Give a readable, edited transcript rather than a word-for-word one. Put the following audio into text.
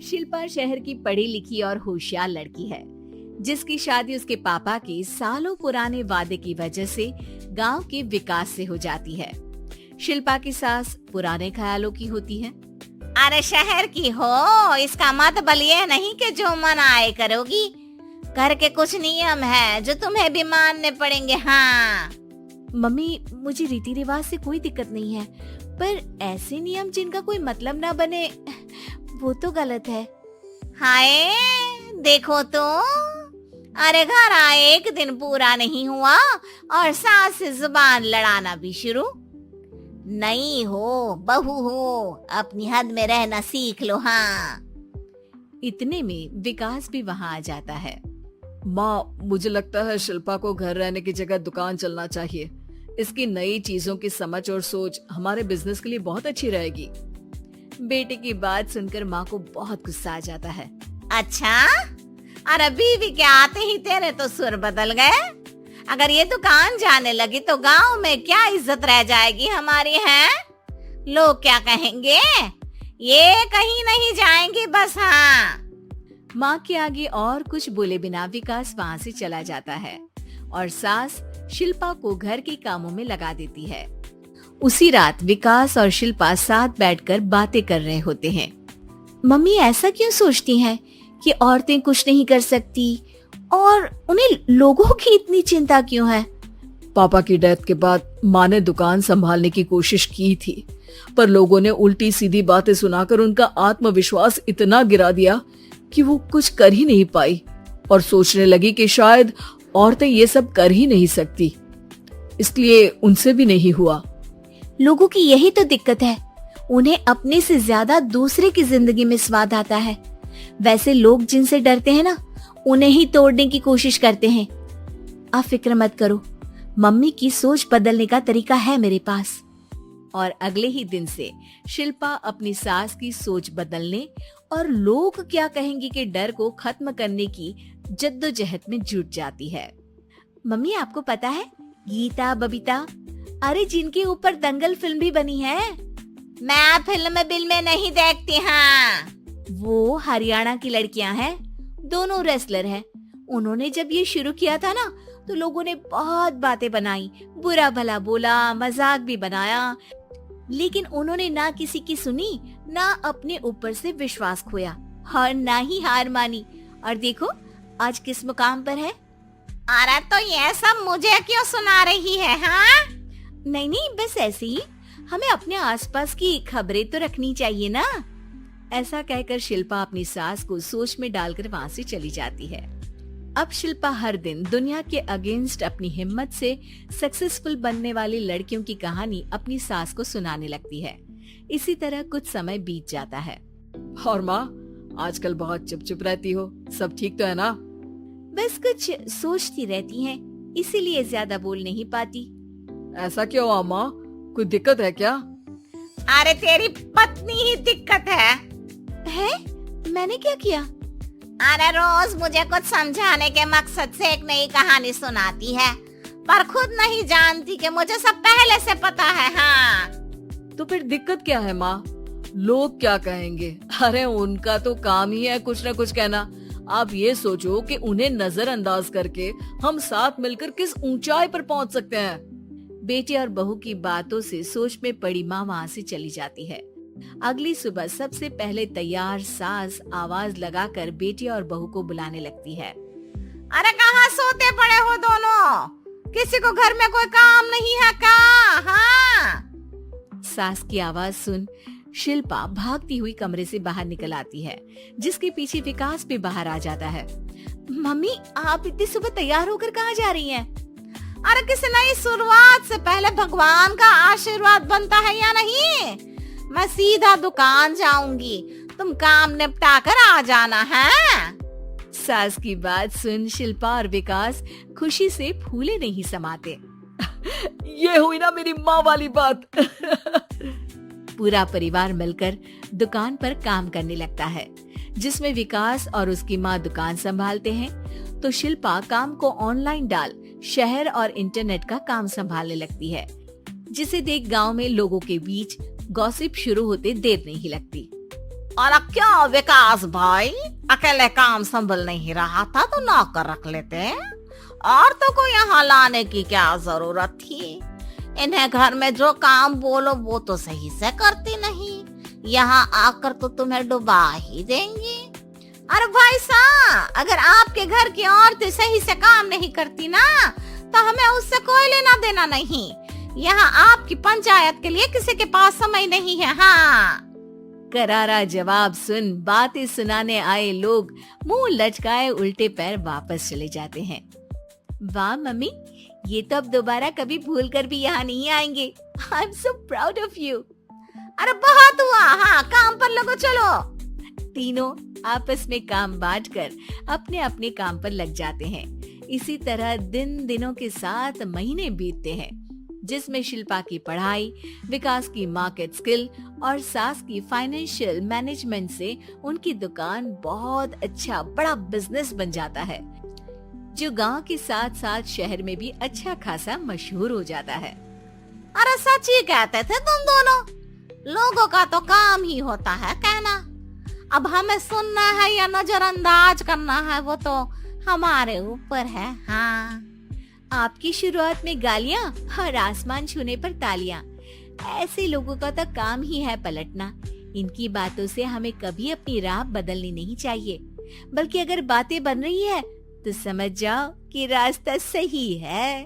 शिल्पा शहर की पढ़ी लिखी और होशियार लड़की है, जिसकी शादी उसके पापा के सालों पुराने वादे की वजह से गांव के विकास से हो जाती है। शिल्पा की सास पुराने ख्यालों की होती है। अरे शहर की हो, इसका मतलब ये नहीं कि जो मन आए करोगी। घर के कुछ नियम है जो तुम्हें भी मानने पड़ेंगे। हाँ मम्मी, मुझे रीति रिवाज से कोई दिक्कत नहीं है, पर ऐसे नियम जिनका कोई मतलब ना बने वो तो गलत है। हाय देखो तो, अरे घर आए एक दिन पूरा नहीं हुआ और सास से जुबान लड़ाना भी शुरू। नहीं हो, बहू हो, अपनी हद में रहना सीख लो। हाँ इतने में विकास भी वहाँ आ जाता है। माँ, मुझे लगता है शिल्पा को घर रहने की जगह दुकान चलना चाहिए। इसकी नई चीजों की समझ और सोच हमारे बिजनेस के लिए बहुत अच्छी रहेगी। बेटे की बात सुनकर माँ को बहुत गुस्सा आ जाता है। अच्छा, अरे बीवी के आते ही तेरे तो सुर बदल गए। अगर ये दुकान जाने लगी तो गांव में क्या इज्जत रह जाएगी हमारी है? लोग क्या कहेंगे? ये कहीं नहीं जाएंगी बस। हाँ माँ के आगे और कुछ बोले बिना विकास वहाँ से चला जाता है और सास शिल्पा को घर के कामों में लगा देती है। उसी रात विकास और शिल्पा साथ बैठकर बातें कर रहे होते हैं। मम्मी ऐसा क्यों सोचती हैं कि औरतें कुछ नहीं कर सकती और उन्हें लोगों की इतनी चिंता क्यों है? पापा की डेथ के बाद माँ ने दुकान संभालने की कोशिश की थी, पर लोगों ने उल्टी सीधी बातें सुनाकर उनका आत्मविश्वास इतना गिरा दिया कि वो कुछ कर ही नहीं पाई और सोचने लगी कि शायद औरतें ये सब कर ही नहीं सकती, इसलिए उनसे भी नहीं हुआ। लोगों की यही तो दिक्कत है, उन्हें अपने से ज्यादा दूसरे की जिंदगी में स्वाद आता है। वैसे लोग जिनसे डरते हैं ना, उन्हें ही तोड़ने की कोशिश करते हैं। आप फिक्र मत करो, मम्मी की सोच बदलने का तरीका है मेरे पास। और अगले ही दिन से शिल्पा अपनी सास की सोच बदलने और लोग क्या कहेंगे के डर को खत्म करने की जद्दोजहद में जुट जाती है। मम्मी, आपको पता है गीता, बबीता, अरे जिनके ऊपर दंगल फिल्म भी बनी है। मैं फिल्म बिल में नहीं देखती। हाँ वो हरियाणा की लड़कियां हैं, दोनों रेसलर हैं। उन्होंने जब ये शुरू किया था ना, तो लोगों ने बहुत बातें बनाई, बुरा भला बोला, मजाक भी बनाया, लेकिन उन्होंने ना किसी की सुनी, ना अपने ऊपर से विश्वास खोया और ना ही हार मानी। और देखो आज किस मुकाम पर है। अरे तो ये सब मुझे क्यों सुना रही है? हाँ नहीं, बस ऐसे ही हमें अपने आसपास की खबरें तो रखनी चाहिए ना। ऐसा कहकर शिल्पा अपनी सास को सोच में डालकर वहाँ से चली जाती है। अब शिल्पा हर दिन दुनिया के अगेंस्ट अपनी हिम्मत से सक्सेसफुल बनने वाली लड़कियों की कहानी अपनी सास को सुनाने लगती है। इसी तरह कुछ समय बीत जाता है। और माँ, आजकल बहुत चुप रहती हो, सब ठीक तो है ना? बस कुछ सोचती रहती हैं, इसीलिए ज्यादा बोल नहीं पाती। ऐसा क्यों माँ, कोई दिक्कत है क्या? अरे तेरी पत्नी ही दिक्कत है। मैंने क्या किया? अरे रोज मुझे कुछ समझाने के मकसद से एक नई कहानी सुनाती है, पर खुद नहीं जानती कि मुझे सब पहले से पता है। हाँ तो फिर दिक्कत क्या है माँ? लोग क्या कहेंगे? अरे उनका तो काम ही है कुछ न कुछ कहना। आप ये सोचो कि उन्हें नजरअंदाज करके हम साथ मिलकर किस ऊंचाई पर पहुंच सकते हैं। बेटे और बहू की बातों से सोच में पड़ी माँ वहाँ से चली जाती है। अगली सुबह सबसे पहले तैयार सास आवाज लगाकर बेटे और बहू को बुलाने लगती है। अरे कहाँ सोते पड़े हो दोनों? किसी को घर में कोई काम नहीं है क्या? हाँ सास की आवाज सुन शिल्पा भागती हुई कमरे से बाहर निकल आती है, जिसके पीछे विकास भी बाहर आ जाता है। मम्मी, आप इतनी सुबह तैयार होकर कहाँ जा रही हैं? अरे किसी नई शुरुआत से पहले भगवान का आशीर्वाद बनता है या नहीं? मैं सीधा दुकान जाऊंगी, तुम काम निपटा कर आ जाना है। सास की बात सुन शिल्पा और विकास खुशी से फूले नहीं समाते। ये हुई ना मेरी माँ वाली बात। पूरा परिवार मिलकर दुकान पर काम करने लगता है, जिसमें विकास और उसकी माँ दुकान संभालते हैं, तो शिल्पा काम को ऑनलाइन डाल शहर और इंटरनेट का काम संभालने लगती है, जिसे देख गांव में लोगों के बीच गॉसिप शुरू होते देर नहीं लगती। और क्या विकास भाई, अकेले काम संभल नहीं रहा था तो नौकर रख लेते, और तो को यहाँ लाने की क्या जरूरत थी। इन्हें घर में जो काम बोलो वो तो सही से करती नहीं, यहाँ आकर तो तुम्हें डुबा ही देंगी। अरे भाई साहब, अगर आपके घर की औरतें सही से काम नहीं करती ना तो हमें उससे कोई लेना देना नहीं। यहाँ आपकी पंचायत के लिए किसी के पास समय नहीं है। हाँ, करारा जवाब सुन बातें सुनाने आए लोग मुंह लटकाए उल्टे पैर वापस चले जाते हैं। वाह मम्मी, ये तो अब दोबारा कभी भूल कर भी यहाँ नहीं आएंगे। I am so proud of you. अरे बहुत हुआ, हाँ काम पर लगो चलो। तीनों आपस में काम बांटकर अपने अपने काम पर लग जाते हैं। इसी तरह दिनों के साथ महीने बीतते हैं, जिसमें शिल्पा की पढ़ाई, विकास की मार्केट स्किल और सास की फाइनेंशियल मैनेजमेंट से उनकी दुकान बहुत अच्छा बड़ा बिजनेस बन जाता है, जो गांव के साथ साथ शहर में भी अच्छा खासा मशहूर हो जाता है। अरे सच ही कहते थे तुम दोनों, लोगों का तो काम ही होता है कहना। अब हमें सुनना है या नजरअंदाज करना है वो तो हमारे ऊपर है। हाँ, आपकी शुरुआत में गालियां और आसमान छूने पर तालियां, ऐसे लोगों का तो काम ही है पलटना। इनकी बातों से हमें कभी अपनी राह बदलनी नहीं चाहिए, बल्कि अगर बातें बन रही है तो समझ जाओ कि रास्ता सही है।